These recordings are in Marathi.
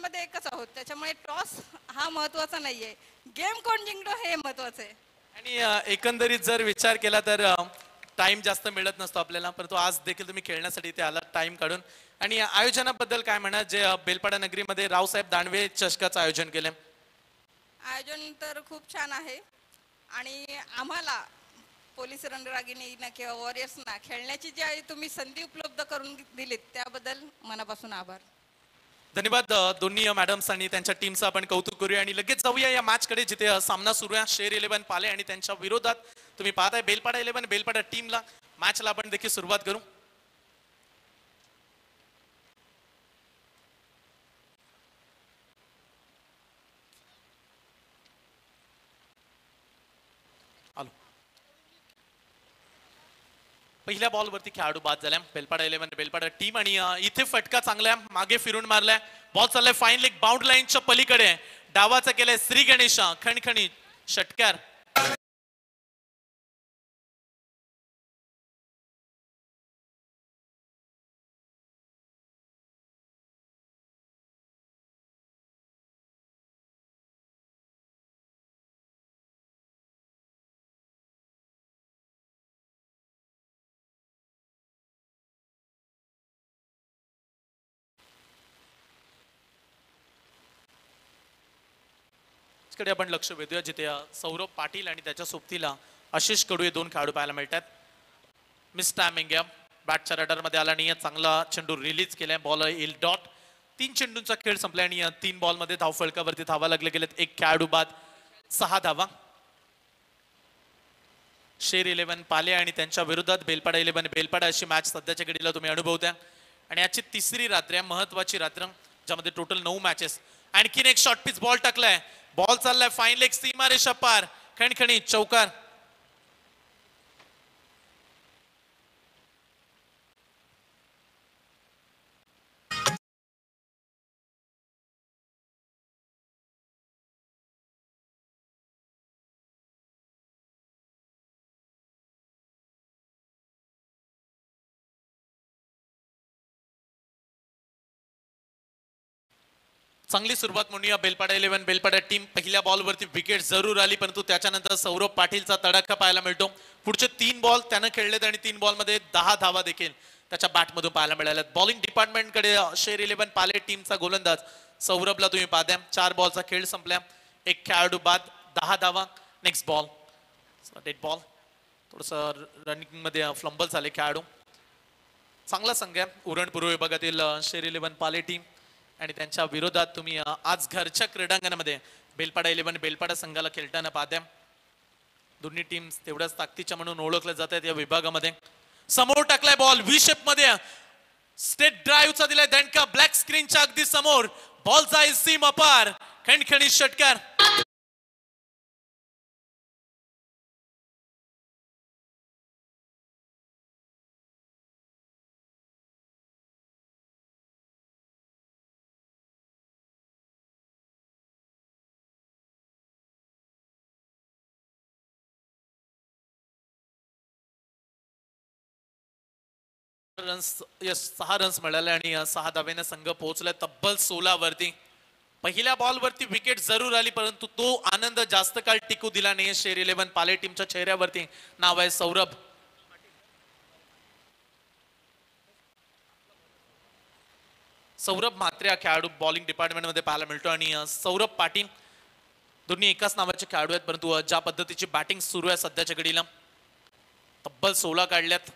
मध्ये एकच आहोत, त्याच्यामुळे टॉस हा महत्वाचा नाहीये, गेम कोण जिंकतो हे महत्वाचं आहे. आणि एकंदरीत जर विचार केला तर टाइम जास्त मिळत नसतो आपल्याला, परंतु आज देखील तुम्ही खेळण्यासाठी इथे आला टाइम काढून. आणि आयोजनाबद्दल काय म्हणा, जे बेलपाडा नगरीमध्ये रावसाहेब दानवे चषकाचं आयोजन केलं? आयोजन तर खूप छान आहे आणि आम्हाला पोलीस रणरागिणींना किंवा वॉरियर्सना खेळण्याची जी आहे तुम्ही संधी उपलब्ध करून दिलीत त्याबद्दल मनापासून आभार. धन्यवाद दोन्ही मॅडम्स आणि त्यांच्या टीमचं आपण कौतुक करूया आणि लगेच जाऊया या मॅच कडे, जिथे सामना सुरू आहे शेर 11 पाले आणि त्यांच्या विरोधात तुम्ही पाहताय बेलपाडा 11 बेलपाडा टीमला. मॅचला आपण देखील सुरुवात करू. पहिल्या बॉल वरती खेळाडू बाद झाल्या बेलपाडा 11 बेलपाडा टीम. आणि इथे फटका चांगला मागे फिरून मारलाय, बॉल चाललाय फाईन लेग बाउंड लाईनच्या पलीकडे, डावाचा केलाय श्री गणेश खणखणी षटकार. कडे आपण लक्ष वेधूया, जिथे सौरभ पाटील आणि त्याच्या सोबतीला आशिष कडू हे दोन खेळाडू पाहायला मिळतात. मिस टायमिंग या बॅटच्या रडार मध्ये आला आणि चांगला चेंडू रिलीज केलाय, बॉल येईल डॉट. 3 चेंडूंचा खेळ संपला आणि 3 बॉल मध्ये धावफलकावरती धावा लागले गेलेत. एक खेळाडू बाद, 6 धावा. शेर 11 पाले आणि त्यांच्या विरोधात बेलपाडा 11 बेलपाडा अशी मॅच सध्याच्या घडीला तुम्ही अनुभवता. आणि याची तिसरी रात्र आहे, महत्वाची रात्र, ज्यामध्ये टोटल 9 मॅचेस. आणखीन एक शॉर्ट पिच बॉल टाकलाय, बॉल चाललाय फाईन लेग सीमा रेषा पार, खणखणी चौकार. चांगली सुरुवात म्हणूया बेलपाडा 11 बेलपाडा टीम. पहिल्या बॉलवरती विकेट जरूर आली, परंतु त्याच्यानंतर सौरभ पाटीलचा तडाखा पाहायला मिळतो. पुढचे 3 बॉल त्यानं खेळलेत आणि 3 बॉल मध्ये 10 धावा देखील त्याच्या बॅटमधून पाहायला मिळाल्यात. बॉलिंग डिपार्टमेंट कडे शेर 11 पाले टीमचा गोलंदाज सौरभला तुम्ही पाहता. 4 बॉलचा खेळ संपला, एक खेळाडू बाद, 10 धावा. नेक्स्ट बॉल डेड बॉल, थोडस रनिंग मध्ये फ्लंबल झाले खेळाडू. चांगला संघ आहे उरण पूर्व विभागातील शेर 11 पाले टीम आणि त्यांच्या विरोधात तुम्ही आज घरच्या क्रीडांगणामध्ये बेलपाडा 11 बेलपाडा संघाला खेळताना पाहता. दोन्ही टीम तेवढ्याच ताकदीच्या म्हणून ओळखल्या जातात या विभागामध्ये. समोर टाकलाय बॉल व्ही शेप मध्ये, स्टेट ड्राईव्हचा दिलाय दणका ब्लॅक स्क्रीनच्या अगदी समोर, बॉल जाईल सीमा पार, खणखणी षटकार. रन्स 6 रन्स मिळाले आणि 6 धावेने संघ पोहोचलाय तब्बल 16 वरती. पहिल्या बॉल वरती विकेट जरूर आली, परंतु तो आनंद जास्त काळ टिकू दिला नाही शेर 11 पाले टीमच्या चेहऱ्यावरती. नाव आहे सौरभ. सौरभ म्हात्रे हा खेळाडू बॉलिंग डिपार्टमेंट मध्ये पाहायला मिळतो आणि सौरभ पाटील दोन्ही एकाच नावाचे खेळाडू आहेत, परंतु ज्या पद्धतीची बॅटिंग सुरू आहे सध्याच्या घडीला, तब्बल 16 काढल्यात.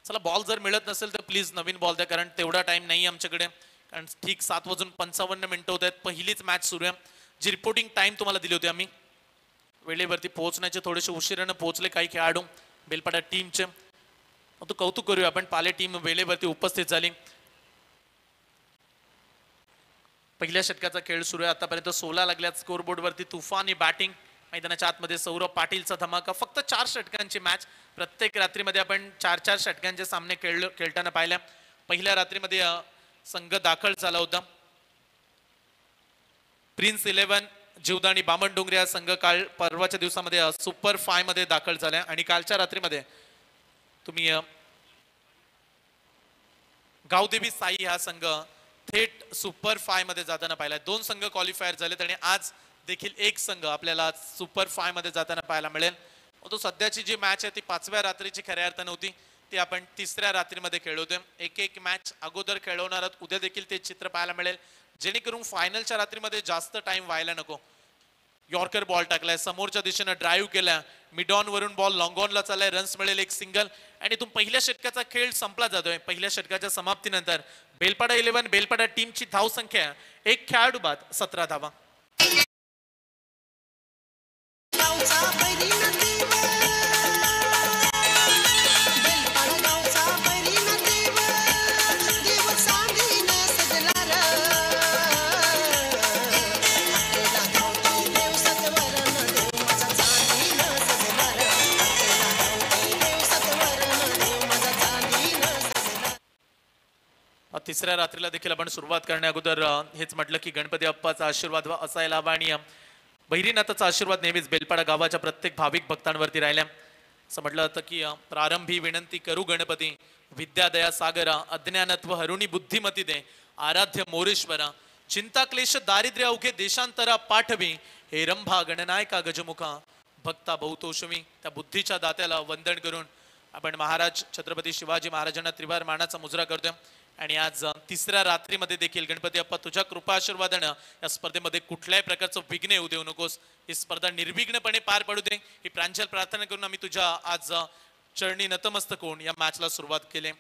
चला बॉल जर मिळत नसेल तर प्लीज नवीन बॉल द्या, कारण तेवढा टाइम नाही आमच्याकडे, कारण ठीक 7:55 होत आहेत. पहिलीच मॅच सुरू आहे. जी रिपोर्टिंग टाइम तुम्हाला दिली होती आम्ही, वेळेवरती पोहोचण्याचे थोडेसे उशिराने पोहोचले काही खेळाडू बेलपाडा टीमचे. तो कौतुक करूया आपण, पाले टीम वेळेवरती उपस्थित झाली. पहिल्या षटकाचा खेळ सुरू आहे. आतापर्यंत 16 लागल्यात स्कोरबोर्ड वरती. तुफानी बॅटिंग, मैदानाच्या आतमध्ये सौरभ पाटीलचा धमाका. फक्त 4 षटकांची मॅच, प्रत्येक रात्रीमध्ये आपण 4-4 षटकांचे सामने खेळताना पाहिल्या. पहिल्या रात्रीमध्ये संघ दाखल झाला होता. प्रिन्स 11 जीवदानी बामणडोंगरी हा संघ काल परवाच्या दिवसामध्ये सुपर 5 मध्ये दाखल झाला आणि कालच्या रात्रीमध्ये तुम्ही गावदेवी साई हा संघ थेट सुपर 5 मध्ये जाताना पाहिलाय. 2 संघ क्वालिफायर झालेत आणि आज देखील एक संघ आपल्याला सुपर 5 मध्ये जाताना पाहायला मिळेल. तो सध्याची जी मॅच आहे ती 5व्या रात्रीची खऱ्या अर्थाने होती, ती आपण 3ऱ्या रात्रीमध्ये खेळवतोय. एक मॅच अगोदर खेळवणार आहोत. उद्या देखील ते चित्र पाहायला मिळेल, जेणेकरून फायनलच्या रात्रीमध्ये जास्त टाइम व्हायला नको. यॉर्कर बॉल टाकलाय, समोरच्या दिशेने ड्राईव्ह केला, मिड ऑन वरून बॉल लॉंग ऑनला चाललाय, रन्स मिळेल एक सिंगल आणि इथून पहिल्या षटकाचा खेळ संपला जातोय. पहिल्या षटकाच्या समाप्तीनंतर बेलपाडा 11 बेलपाडा टीमची धाव संख्या एक खेळाडू बाद 17 धावा. तिसऱ्या रात्रीला देखील आपण सुरुवात करण्या अगोदर हेच म्हटलं की गणपती बाप्पाचा आशीर्वाद असायला हवा आणि बहिरीनाथाचा आशीर्वाद नेहमीच बेलपाडा गावाच्या प्रत्येक भाविक भक्तांवरती राहिल्या. असं म्हटलं होतं की प्रारंभी विनंती करू गणपती, विद्या दया सागरा, अज्ञानत्व हरुणी बुद्धिमती दे, आराध्य मोरेश्वरा, चिंता क्लेश दारिद्र्य अवघे देशांतरा पाठवी, हे रंभा गणनायका गजमुखा भक्ता बहुतोषमी. त्या बुद्धीच्या दात्याला वंदन करून आपण महाराज छत्रपती शिवाजी महाराजांना त्रिवार मानाचा मुजरा करतोय. आणि आज तिसऱ्या रात्रीमध्ये देखील गणपती बाप्पा तुझ्या कृपा आशीर्वादानं या स्पर्धेमध्ये कुठल्याही प्रकारचं विघ्न येऊ देऊ नकोस, ही स्पर्धा निर्विघ्नपणे पार पडू दे, ही प्रांजल प्रार्थना करून आम्ही तुझ्या आज चरणी नतमस्तक होऊन या मॅचला सुरुवात केली.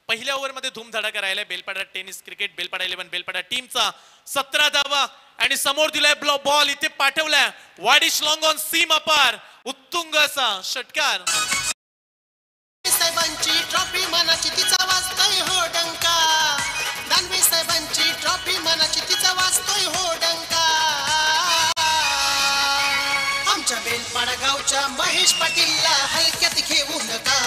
पहिल्या ओव्हरमध्ये धूमधडाका राहिलाय बेलपाडा टेनिस क्रिकेट बेलपाडा 11 बेलपाडा टीमचा 17 धावा आणि समोर दिलाय बॉल, इथे पाठवलाय वाडिश लॉंग ऑन सीमा पार, उत्तुंग असा षटकार. साहेबांची ट्रॉफी मनाची तिचा वाजतोय हो डंका, दानवे साहेबांची ट्रॉफी मनाची तिचा वाजतोय हो डंका. आमच्या बेलपाडा गावच्या महेश पाटीलला हलक्यात घेऊ नका,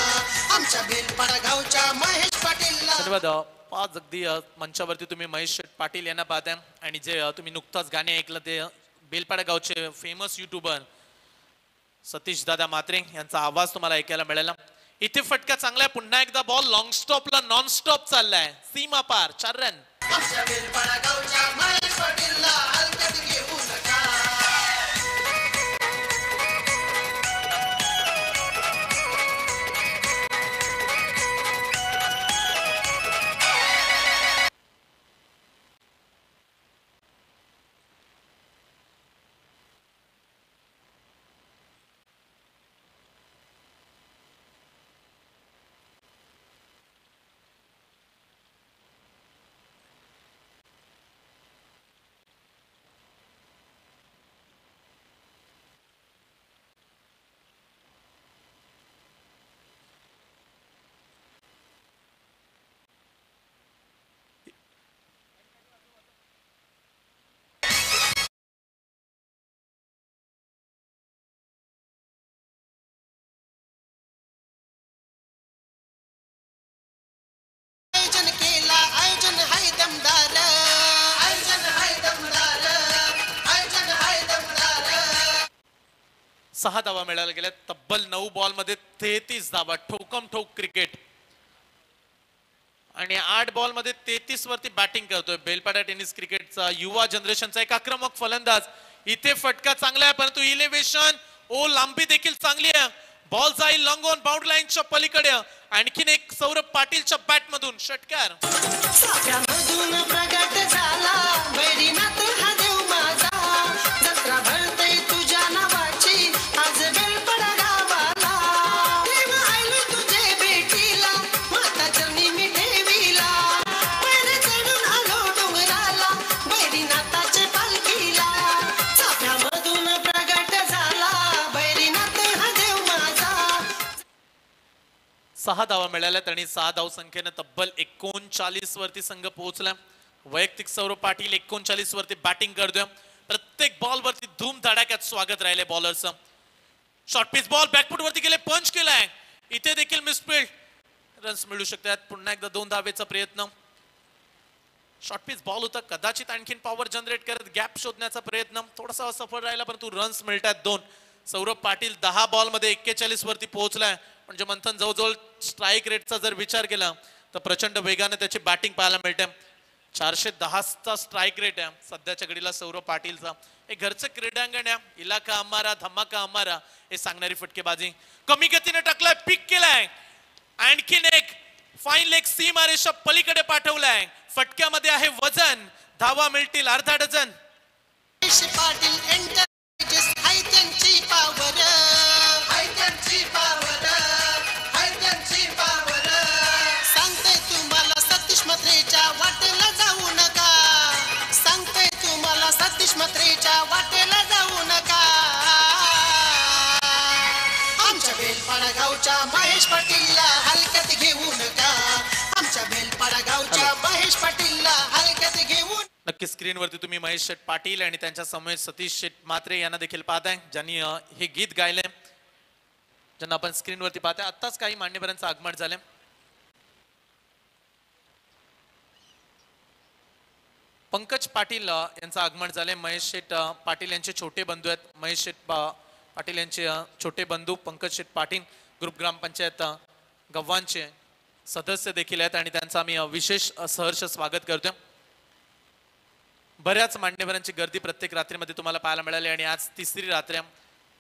आमच्या बेलपाडा गावच्या महेश पाटीलला. धन्यवाद. पाच अगदी मंचावरती तुम्ही महेश पाटील यांना पाहताय आणि जे तुम्ही नुकताच गाणे ऐकलं ते बेलपाडा गावचे फेमस युट्यूबर सतीश दादा मात्रे यांचा आवाज तुम्हाला ऐकायला मिळाला. इथे फटका चांगलाय, पुन्हा एकदा बॉल लॉंग स्टॉपला नॉन स्टॉप चाललाय, सीमा पार 4 रन. आमच्या बेलपाडा गावच्या महेश पाटीलला हलक्यात घेऊ नका. आयोजन हाय दमदार, आयोजन हाय दमदार, आयोजन हाय दमदार. 6 धावा मिळायला गेल्या. तब्बल 9 बॉल मध्ये 33 धावा, ठोकम ठोक क्रिकेट. आणि 8 बॉल मध्ये 33 वरती बॅटिंग करतोय बेलपाडा टेनिस क्रिकेटचा युवा जनरेशनचा एक आक्रमक फलंदाज. इथे फटका चांगला आहे, परंतु इलेव्हेशन लांबी देखील चांगली आहे. बॉल जाईल लॉंग ऑन बाउंड्री लाईनच्या पलीकडे. आणखीन एक सौरभ पाटीलच्या बॅट मधून षटकार. साच्यामधून प्रगट झाला बैरीनाथ हा देव माझा, जत्रा भरते तुझ्या नावाची आज बेलपाडा गावाला. देव आलो तुझे भेटीला, माता चरणी मी ठेवीला, पैरे चढून आलो डोंगराला बैरीनाथाचे पालखीला. साच्यामधून प्रगट झाला बैरीनाथ हा देव माझा. 6 धावा मिळाल्यात आणि 6 धाव संख्येने तब्बल 39 वरती संघ पोहोचला. वैयक्तिक सौरभ पाटील 39 वरती बॅटिंग करतोय. प्रत्येक बॉल वरती धूम धडाक्यात स्वागत राहिले बॉलरचं. शॉर्ट पिच बॉल बॅकफुट वरती गेले, पंच केलाय, इथे देखील मिसफील्ड, रन्स मिळू शकतात. पुन्हा एकदा 2 धावेचा प्रयत्न. शॉर्ट पिच बॉल होता, कदाचित आणखीन पॉवर जनरेट करत गॅप शोधण्याचा प्रयत्न थोडासा असफल राहिला, परंतु रन्स मिळतात 2. सौरभ पाटील 10 बॉल मध्ये 41 वरती पोहोचलाय. म्हणजे मंथन जवळजवळ स्ट्राईक रेटचा जर विचार केला तर प्रचंड वेगाने त्याची बॅटिंग पाहायला मिळते. 410चा स्ट्राईक रेट आहे सध्याच्या घडीला सौरभ पाटीलचा. हे घरचं क्रीडांगण आहे, इलाका हमारा धमाका हमारा हे सांगणारी फटकेबाजी. कमी गतीने टाकलाय, पिक केलाय, आणखीन एक फाईन लेग सीमारेषा पलीकडे पाठवलाय. फटक्यामध्ये आहे वजन, धावा मिळतील अर्धा डझन. महेश पाटील एंटरप्राइजेस हाय त्यांची पावर, हाय त्यांची पावर, हाय त्यांची पावर. सांगते तुम्हाला सतीश म्हात्रेच्या वाटेला जाऊ नका, सांगते तुम्हाला सतीश म्हात्रेच्या वाटेला जाऊ नका. आमच्या बेलपाडा गावच्या महेश पाटीलला हलक्यात घेऊ नका, आमच्या बेलपाडा गावच्या महेश पाटीलला हलक्यात घेऊ. नक्की स्क्रीनवरती तुम्ही महेश शेठ पाटील आणि त्यांच्या समवेत सतीश शेठ म्हात्रे यांना देखील पाहताय, ज्यांनी हे गीत गायलंय, ज्यांना आपण स्क्रीनवरती पाहताय. आत्ताच काही मान्यवरांचं आगमन झालंय. पंकज पाटील यांचं आगमन झालंय. महेश शेठ पाटील यांचे छोटे बंधू आहेत. महेश शेठ पाटील यांचे छोटे बंधू पंकज शेठ पाटील ग्रुप ग्रामपंचायत गव्हाणचे सदस्य देखील आहेत आणि त्यांचं आम्ही विशेष सहर्ष स्वागत करतोय. बऱ्याच मान्यवरांची गर्दी प्रत्येक रात्रीमध्ये तुम्हाला पाहायला मिळाली आणि आज तिसरी रात्र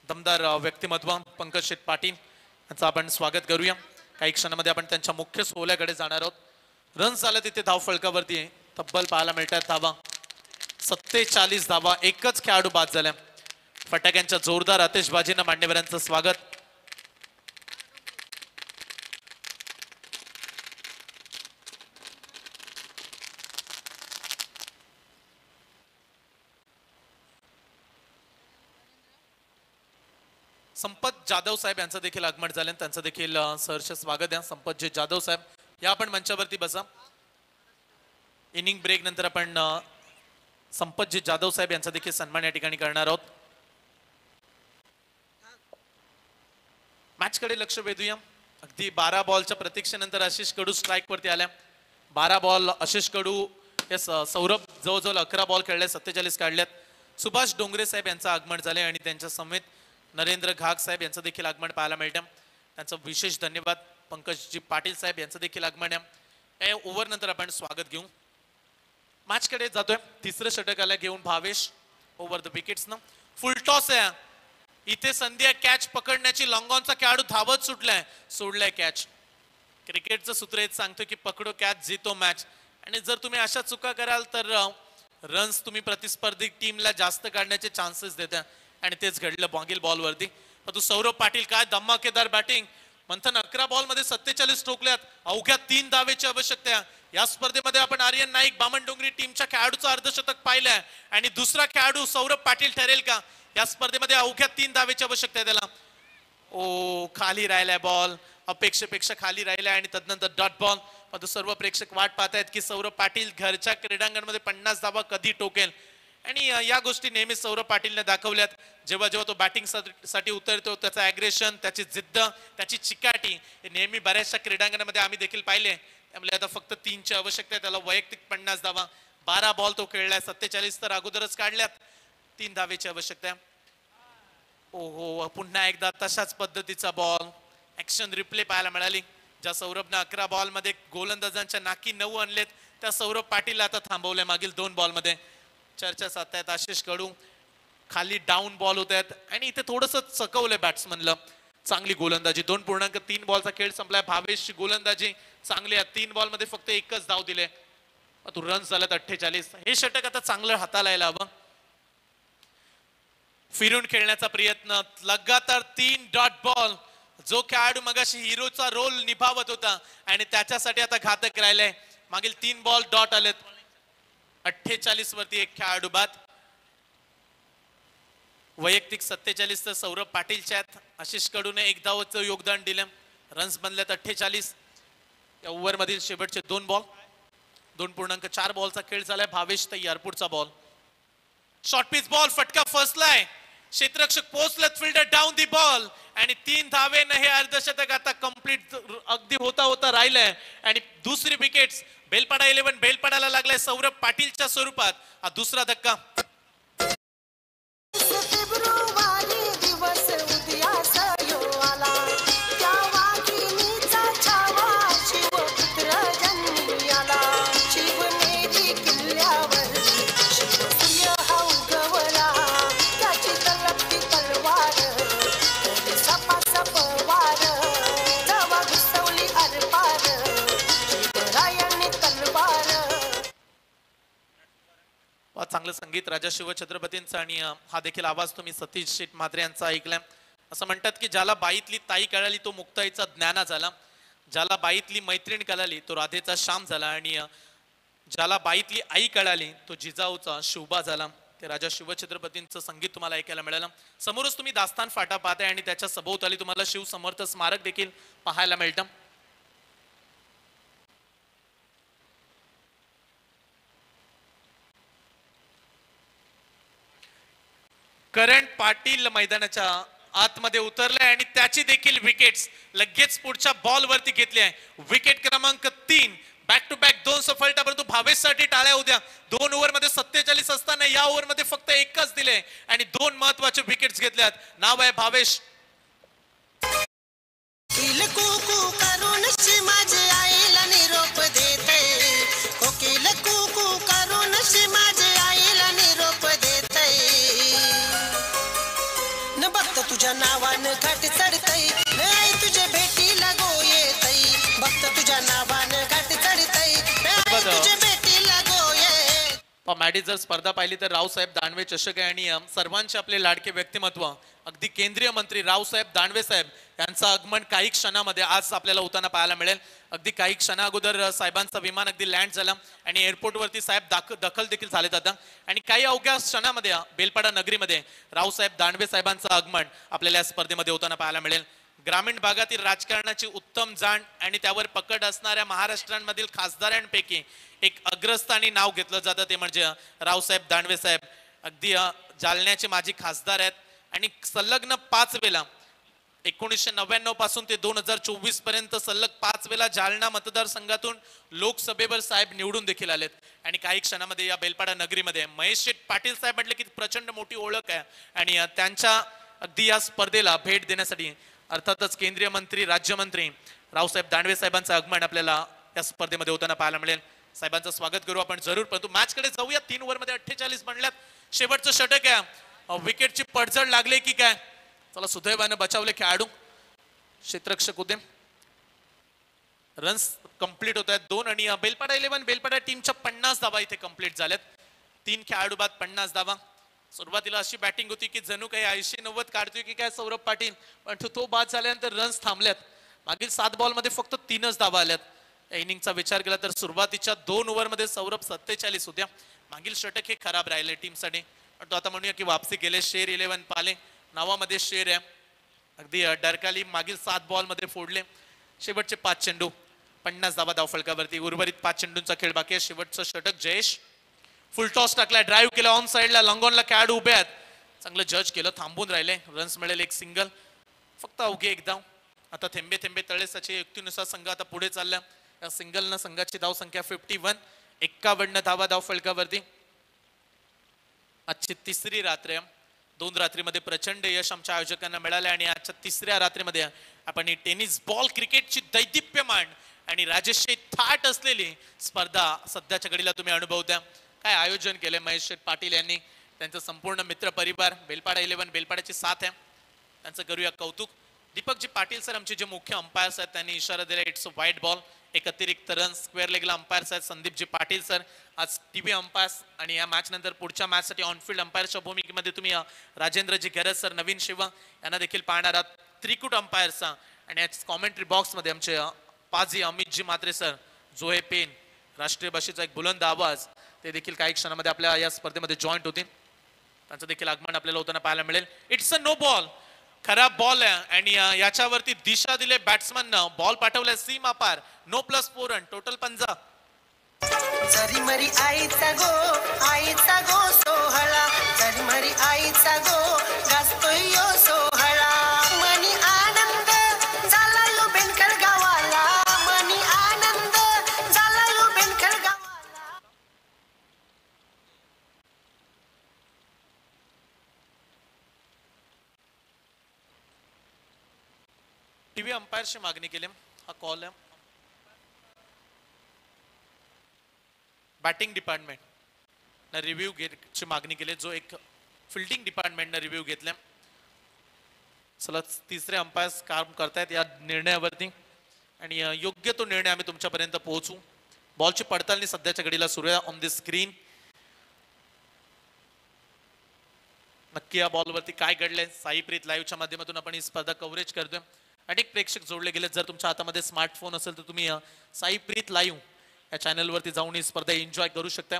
दमदार व्यक्तिमत्व पंकज शेठ पाटील यांचं आपण स्वागत करूया. काही क्षणामध्ये आपण त्यांच्या मुख्य सोहळ्याकडे जाणार आहोत. रन्स झालं तिथे धाव फलकावरती तब्बल पाहायला मिळतात धावा 47 धावा. एकच खेळाडू बाद झाल्या. फटाक्यांच्या जोरदार आतिषबाजीनं मान्यवरांचं स्वागत. संपत जाधव साहेब यांचं देखील आगमन झालं, त्यांचं देखील सहर्ष स्वागत आहे. संपतजी जाधव साहेब या आपण मंचावरती बसा. इनिंग ब्रेक नंतर आपण संपतजी जाधव साहेब यांचा देखील सन्मान या ठिकाणी करणार आहोत. मॅच कडे लक्ष वेधूया. अगदी 12 बॉलच्या प्रतीक्षेनंतर आशिष कडू स्ट्राईक वरती आल्या. 12 बॉल आशिष कडू हे सौरभ जवळजवळ 11 बॉल खेळले, 47 काढल्यात. सुभाष डोंगरे साहेब यांचं आगमन झाले आणि त्यांच्या समेत नरेंद्र घाग साहेब यांचं देखील आगमन पाहायला मिळतं. त्यांचं विशेष धन्यवाद. पंकजजी पाटील साहेब यांचं देखील आगमन आहे. ओव्हर नंतर आपण स्वागत घेऊ. मॅच कडे जातोय. तिसरं षटकाला घेऊन Bhavesh over the wickets. Full toss आहे इथे. संधी आहे कॅच पकडण्याची. लॉंगॉनचा खेळाडू धावत सुटलाय, सोडलाय कॅच. क्रिकेटचं सूत्र हेच सांगतो की पकडो कॅच जीतो मॅच. आणि जर तुम्ही अशा चुका कराल तर रन्स तुम्ही प्रतिस्पर्धी टीमला जास्त काढण्याचे चान्सेस देता आणि तेच घडलं मागील बॉलवरती. परंतु सौरभ पाटील काय धमाकेदार बॅटिंग. मंथन 11 बॉलमध्ये 47 ठोकल्यात. अवघ्या 3 धावेची आवश्यकता. या स्पर्धेमध्ये आपण आर्यन नाईक बामणडोंगरी टीमच्या खेळाडूचं अर्धशतक पाहिलंय आणि दुसरा खेळाडू सौरभ पाटील ठरेल का या स्पर्धेमध्ये. अवघ्या 3 धावेची आवश्यकता आहे त्याला. ओ खाली राहिलाय बॉल, अपेक्षेपेक्षा खाली राहिलाय आणि तदनंतर डॉट बॉल. परंतु सर्व प्रेक्षक वाट पाहतायत की सौरभ पाटील घरच्या क्रीडांगणामध्ये 50 धावा कधी ठोकेल. आणि या गोष्टी नेहमी सौरभ पाटीलने दाखवल्यात. जेव्हा जेव्हा तो बॅटिंग साठी उतरतो त्याचं ॲग्रेशन, त्याची जिद्द, त्याची चिकाटी हे नेहमी बऱ्याचशा क्रीडांगणामध्ये आम्ही देखील पाहिले. त्यामुळे आता फक्त 3ची आवश्यकता आहे त्याला. वैयक्तिक 50 धावा. 12 बॉल तो खेळलाय, 47 तर अगोदरच काढल्यात. 3 धावेची आवश्यकता आहे. ओहो पुन्हा एकदा तशाच पद्धतीचा बॉल. ऍक्शन रिप्ले पाहायला मिळाली. ज्या सौरभने 11 बॉलमध्ये गोलंदाजांच्या नाकी 9 आणलेत त्या सौरभ पाटील आता थांबवले मागील 2 बॉलमध्ये. चर्चा साधतायत आशिष कडू. खाली डाऊन बॉल होत आहेत आणि इथे थोडस चकवलंय बॅट्समनला. चांगली गोलंदाजी. 2.3 बॉलचा खेळ संपलाय. भावेशची गोलंदाजी चांगली आहे. 3 बॉलमध्ये फक्त एकच धाव दिले. तू रन्स झाल्यात 48. हे षटक आता चांगलं हाताला यायला हवं. फिरून खेळण्याचा प्रयत्न. लगातार 3 डॉट बॉल. जो खेळाडू मगाशी हिरोचा रोल निभावत होता आणि त्याच्यासाठी आता घातक राहिलाय. मागील 3 बॉल डॉट आलेत. 48 वरती एक खेळाडू बाद. वैयक्तिक 47 तर सौरभ पाटीलच्या आहेत. आशिष कडूने 1 धावाचं योगदान दिलं. रन्स बनल्यात 48. या ओव्हर मधील शेवटचे 2 बॉल. 2.4 बॉलचा खेळ झालाय. भावेश तयार. पुढचा बॉल. Short pitch ball. फटका फसलाय. क्षेत्ररक्षक पोहोचलेत. फिल्डर डाऊन दी बॉल आणि 3 धावेनं हे अर्धशतक आता कंप्लीट अगदी होता होता राहिलंय. आणि दुसरी विकेट्स बेलपाडा 11 बेलपाडाला लागलाय सौरभ पाटीलच्या स्वरूपात. हा दुसरा धक्का. शिवपुत्र जन्मी आला. शिवनेरी वा चांगलं संगीत राजा शिवछत्रपतींचं आणि हा देखील आवाज तुम्ही सतीश शेठ म्हात्रे यांचा ऐकलाय. असं म्हणतात की ज्याला बाईतली ताई कळाली तो मुक्ताईचा ज्ञाना झाला, ज्याला बाईतली मैत्रीण कळाली तो राधेचा श्याम झाला आणि ज्याला बाईतली आई कळाली तो जिजाऊचा शिवबा झाला. ते राजा शिवछत्रपतींचं संगीत तुम्हाला ऐकायला मिळालं. समोरच तुम्ही दास्तान फाटा पाहताय आणि त्याच्या सभोवताली तुम्हाला शिव समर्थ स्मारक देखील पाहायला मिळतं. करंट पाटील मैदानाच्या आतमध्ये उतरलाय आणि त्याची देखील विकेट्स लगेच पुढच्या बॉल वरती घेतली आहे. विकेट क्रमांक 3 बॅक टू बॅक 2 सफलता, परंतु भावेशसाठी टाळ्या उद्या. 2 ओव्हर मध्ये 47 असताना या ओव्हर मध्ये फक्त एकच दिले आणि 2 महत्वाचे विकेट्स घेतल्यात. नाव आहे भावेश. कोकिल कुकू करून माझे आईला निरोप देते, कोकिल कुकू करून माझे आईला निरोप देते. न बघत तुझ्या नावानं घाट चढतई, न आई तुझ्या भेटीला गो येतई. बघत तुझ्या नावानं घाट चढतई, न आई तुझ्या भेटीला गो येत. मॅडी जर स्पर्धा पाहिली तर रावसाहेब दानवे चषक आहे आणि सर्वांचे आपले लाडके व्यक्तिमत्व अगदी केंद्रीय मंत्री रावसाहेब दानवे साहेब यांचं आगमन काही क्षणामध्ये आज आपल्याला होताना पाहायला मिळेल. अगदी काही क्षणा अगोदर साहेबांचं विमान अगदी लँड झालं आणि एअरपोर्टवरती साहेब दखल देखील झाले जातं आणि काही अवघ्या क्षणामध्ये बेलपाडा नगरीमध्ये रावसाहेब दानवे साहेबांचं आगमन आपल्याला या स्पर्धेमध्ये होताना पाहायला मिळेल. ग्रामीण भागातील राजकारणाची उत्तम जाण आणि त्यावर पकड असणाऱ्या महाराष्ट्रामधील खासदारांपैकी एक अग्रस्थानी नाव घेतलं जातं ते म्हणजे रावसाहेब दानवे साहेब. अगदी जालन्याचे माजी खासदार आहेत आणि सलग्न 5 वेळा 1999 पासून ते 2024 पर्यंत सलग 5 वेळा जालना मतदारसंघातून लोकसभेवर साहेब निवडून देखील आलेत. आणि काही क्षणामध्ये या बेलपाडा नगरीमध्ये महेश शेठ पाटील साहेब म्हटले की प्रचंड मोठी ओळख आहे आणि त्यांच्या अगदी या स्पर्धेला भेट देण्यासाठी अर्थातच केंद्रीय मंत्री राज्यमंत्री रावसाहेब दानवे साहेबांचं आगमन आपल्याला या स्पर्धेमध्ये होताना पाहायला मिळेल. साहेबांचं स्वागत करू आपण जरूर, परंतु मॅच कडे जाऊया. 3 ओव्हर मध्ये 48 बनल्यात. शेवटचं षटक आहे. विकेटची पडझड लागले की काय? चला सुदैवानं बचावले खेळाडू. क्षेत्ररक्षक होते. रन्स कंप्लीट होत आहेत 2 आणि बेलपाडा 11 बेलपाडा टीमच्या 50 धावा इथे कंप्लीट झाल्यात. 3 खेळाडू बाद 50 धावा. सुरुवातीला अशी बॅटिंग होती की जणू काही 80-90 काढतोय की काय सौरभ पाटील, पण तो बाद झाल्यानंतर रन्स थांबल्यात. मागील 7 बॉल मध्ये फक्त 3च धावा आल्यात. या इनिंगचा विचार केला तर सुरुवातीच्या 2 ओव्हर मध्ये सौरभ 47 होत्या. मागील षटक हे खराब राहिले टीमसाठी, पण तो आता म्हणूया की वापसी केले. शेर 11 पाले नावामध्ये शेर आहे. अगदी डरकाली मागील 7 बॉल मध्ये फोडले. शेवटचे 5 चेंडू 50 धावा धावफलकावरती. उर्वरित 5 चेंडूंचा खेळ बाकी आहे. शेवटचं षटक जयेश फुल टॉस टाकला, ड्राईव्ह केला ऑन साइडला. लॉंगॉनला खेळाडू उभे आहेत. चांगलं जज केलं, थांबून राहिले. रन्स मिळेल 1 सिंगल, फक्त अवघे 1 धाव. आता थेंबे थेंबे तळे त्याच्या युक्तीनुसार संघ आता पुढे चालला. या सिंगलनं संघाची धाव संख्या 51, 51 धावा धाव फलकावरती. आजची 3री रात्र आहे. 2 रात्रीमध्ये प्रचंड यश आमच्या आयोजकांना मिळाले आणि आजच्या 3ऱ्या रात्रीमध्ये आपण ही टेनिस बॉल क्रिकेटची दैदिप्यमान आणि राजश्री थाट असलेली स्पर्धा सध्याच्या घडीला तुम्ही अनुभवता. काय आयोजन केले महेश पाटील यांनी, त्यांचं संपूर्ण मित्र परिवार. बेलपाडा 11 बेलपाड्याची साथ आहे, त्यांचं करूया कौतुक. दीपकजी पाटील सर आमचे जे मुख्य अंपायर्स आहेत त्यांनी इशारा दिला इट्स अ व्हाईट बॉल. एक अतिरिक्त रन. स्क्वेअर लेगला अंपायर्स आहेत संदीपजी पाटील सर, आज टीव्ही अंपायर्स. आणि या मॅच नंतर पुढच्या मॅच साठी ऑनफिल्ड अंपायरच्या भूमिकेमध्ये तुम्ही राजेंद्रजी गरज सर, नवीन शिवा यांना देखील पाहणार आहात. त्रिकूट अंपायर्सचा. आणि कॉमेंट्री बॉक्स मध्ये आमचे पाजी अमितजी म्हात्रे सर, जोहे पेन, राष्ट्रीय भाषेचा एक बुलंद आवाज, ते देखील काही क्षणामध्ये आपल्या या स्पर्धेमध्ये जॉईंट होतील. त्यांचं देखील आगमन आपल्याला होताना पाहायला मिळेल. इट्स अ नो बॉल, खराब बॉल आहे आणि याच्यावरती दिशा दिले बॅट्समन. बॉल पाठवलाय सीमा पार. No +4 run, total 50. जरी मरी आईचा गो सोहळा, जरी मरी आईचा गो गाजतोय यो सोहळा. मनी आनंद झाला यो बेनकर गावाला, मनी आनंद झाला यो बेनकर गावाला. टीव्ही अंपायरची मागणी केली. हा कॉल आहे. बॅटिंग डिपार्टमेंट रिव्ह्यू ची मागणी केली, जो एक फिल्डिंग डिपार्टमेंटनं रिव्ह्यू घेतला. चला 3रे अंपायर्स काम करतायत या निर्णयावरती आणि योग्य तो निर्णय आम्ही तुमच्यापर्यंत पोहोचू. बॉलची पडताळणी सध्याच्या घडीला सुरू आहे ऑन द स्क्रीन. नक्की या बॉलवरती काय घडलंय. साईप्रीत लाईव्हच्या माध्यमातून आपण ही स्पर्धा कव्हरेज करतोय. अनेक प्रेक्षक जोडले गेले. जर तुमच्या हातामध्ये स्मार्टफोन असेल तर तुम्ही साईप्रीत लाईव्ह या चॅनलवरती जाऊन ही स्पर्धा एन्जॉय करू शकता.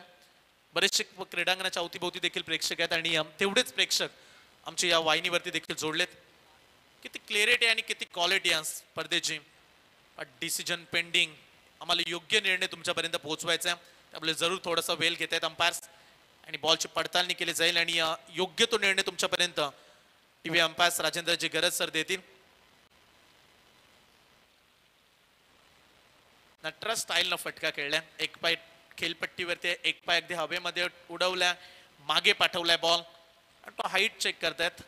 बरेचसे क्रीडांगणाच्या अवतीभोवती देखील प्रेक्षक आहेत आणि तेवढेच प्रेक्षक आमच्या या वाहिनीवरती देखील जोडलेत. किती क्लॅरिटी आणि किती क्वालिटी आहे स्पर्धेची. डिसिजन पेंडिंग, आम्हाला योग्य निर्णय तुमच्यापर्यंत पोहोचवायचा आहे. त्यामुळे जरूर थोडासा वेळ घेत आहेत अंपायर्स आणि बॉलची पडताळणी केली जाईल आणि योग्य तो निर्णय तुमच्यापर्यंत टीव्ही अंपायर्स राजेंद्रजी गरज सर देतील. नटराज स्टाईल न फटका खेळलाय. एक पाय खेळपट्टीवरती, एक पाय अगदी हवेमध्ये उडवल्या, मागे पाठवलाय बॉल आणि तो हाईट चेक करतायत.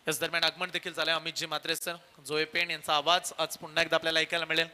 याच दरम्यान आगमन देखील झालंय अमितजी म्हात्रे सर. जोए पेन यांचा आवाज आज पुन्हा एकदा आपल्याला ऐकायला मिळेल.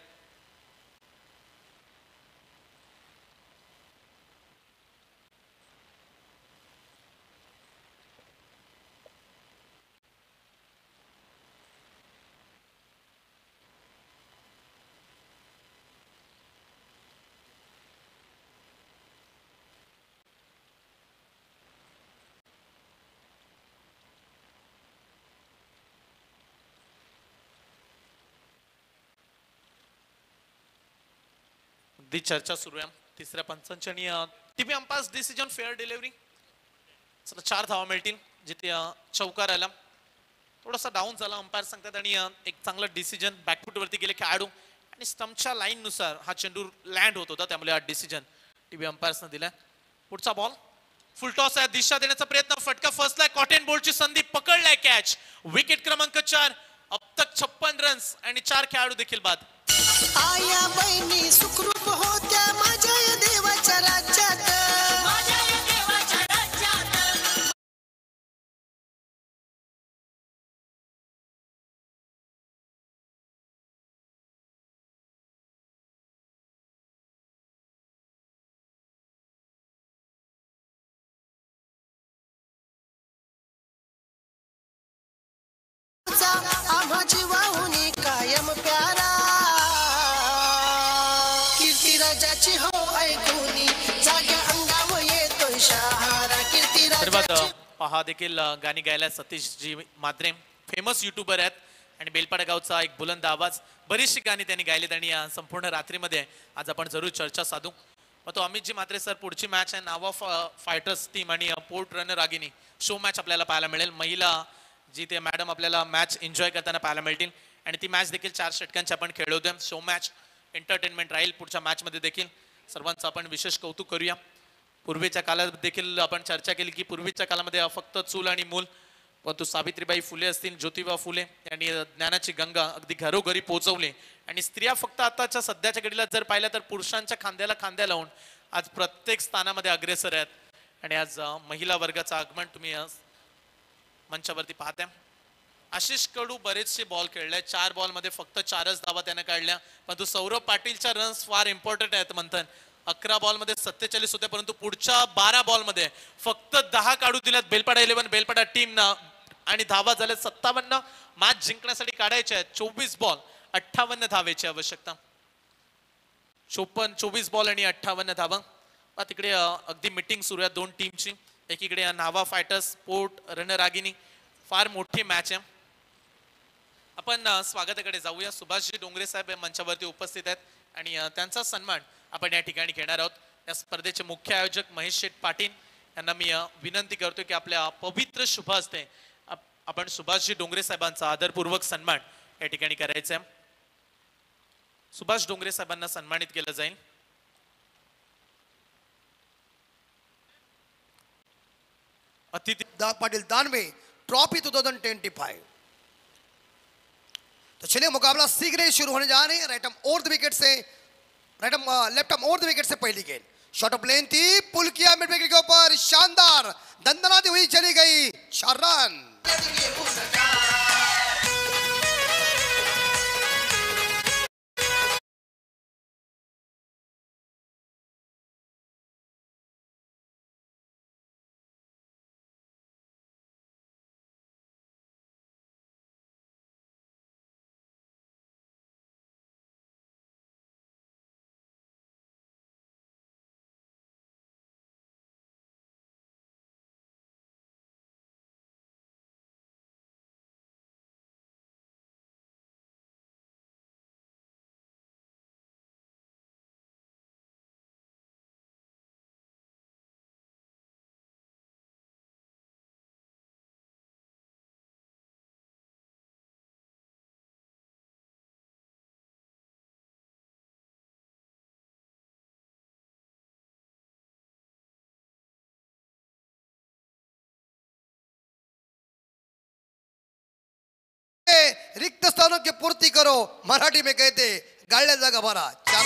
दी चर्चा सुरू आहे तिसऱ्या पंचांची आणि TV umpires decision fair delivery. चला 4 धावा मिळतील. जिथे चौकार आला, थोडासा डाऊन झाला अंपायर सांगतात आणि एक चांगला डिसिजन बॅकफुट वरती गेले खेळाडू आणि स्टंपच्या लाईन नुसार हा चेंडू लँड होत होता. त्यामुळे हा डिसिजन टीव्ही अंपायर्सने दिला. पुढचा बॉल फुल टॉस आहे. दिशा देण्याचा प्रयत्न, फटका फसलाय. कॉटन बोल्टची संधी पकडलाय कॅच. विकेट क्रमांक 4. अब तक 56 रन्स आणि 4 खेळाडू देखील बाद. आया बहिणी सुखरूप होत्या माझ्या या देवाच्या राज्यात. आम्हा जीवाहुनी कायम प्यारा कीर्तिराजाची हो ऐकूनी जाग्या अंगावर येतोय शहारा. कीर्तिराजाची पहा देखील गाणी गायला सतीशजी म्हात्रे फेमस युट्यूबर आहेत आणि बेलपाडा गावचा एक बुलंद आवाज. बरीचशी गाणी त्यांनी गायलीत आणि संपूर्ण रात्रीमध्ये आज आपण जरूर चर्चा साधू. मग तो अमितजी म्हात्रे सर, पुढची मॅच आहे नावा फायटर्स टीम आणि port runner Ragini show match आपल्याला पाहायला मिळेल. महिला जी ते मॅडम आपल्याला मॅच एन्जॉय करताना पाहायला मिळतील आणि ती मॅच देखील 4 षटकांची आपण खेळवतोय. शो मॅच एंटरटेनमेंट राहील पुढच्या मॅच मध्ये देखील. सर्वांचं आपण विशेष कौतुक करूया. पूर्वीच्या काळात देखील आपण चर्चा केली की पूर्वीच्या काळामध्ये फक्त चूल आणि मूल, परंतु सावित्रीबाई फुले असतील, ज्योतिबा फुले यांनी ज्ञानाची गंगा अगदी घरोघरी पोहोचवली आणि स्त्रिया फक्त आताच्या सध्याच्या घडीला जर पाहिलं तर पुरुषांच्या खांद्याला खांद्या लावून आज प्रत्येक स्थानामध्ये अग्रेसर आहेत. आणि आज महिला वर्गाचं आगमन तुम्ही मंचावरती पाहताय. आशिष कडू बरेचसे बॉल खेळले. 4 बॉलमध्ये फक्त 4च धावा त्याने काढल्या. परंतु सौरभ पाटीलच्या रन्स फार इम्पॉर्टंट आहेत म्हणतात. 11 बॉलमध्ये 47 होते, परंतु पुढच्या 12 बॉलमध्ये फक्त 10 काढू दिल्यात बेलपाडा 11 बेलपाडा टीमनं आणि धावा झाल्या 57. मॅच जिंकण्यासाठी काढायचे आहेत 24 बॉल 58 धावेची आवश्यकता. 24 बॉल आणि 58 धावा. तिकडे अगदी मीटिंग सुरू आहे 2 टीमची. एकीकडे नावा फायटर्स पोर्ट रनर रागिनी. फार मोठी मॅच आहे. आपण स्वागताकडे जाऊया. सुभाषजी डोंगरे साहेब मंचावरती उपस्थित आहेत आणि त्यांचा सन्मान आपण या ठिकाणी घेणार आहोत. या स्पर्धेचे मुख्य आयोजक महेश शेठ पाटील यांना मी विनंती करतो की आपल्या पवित्र शुभ हस्ते आपण सुभाषजी डोंगरे साहेबांचा आदरपूर्वक सन्मान या ठिकाणी करायचा आहे. सुभाष डोंगरे साहेबांना सन्मानित केलं जाईल. अतिथि पाटिल दानवे ट्रॉफी 2025. तो चलिए मुकाबला शीघ्र शुरू होने जा रहे हैं. Right arm over the wicket से left arm over the wicket से पहली गेंद शॉट ऑफ लेन थी, पुल किया मिड विकेट के ऊपर, शानदार दंदनाती हुई चली गई 4 रन. नुकसानों की पूर्ति करो, मराठी में कहते गाळ्या जागा भरा. चार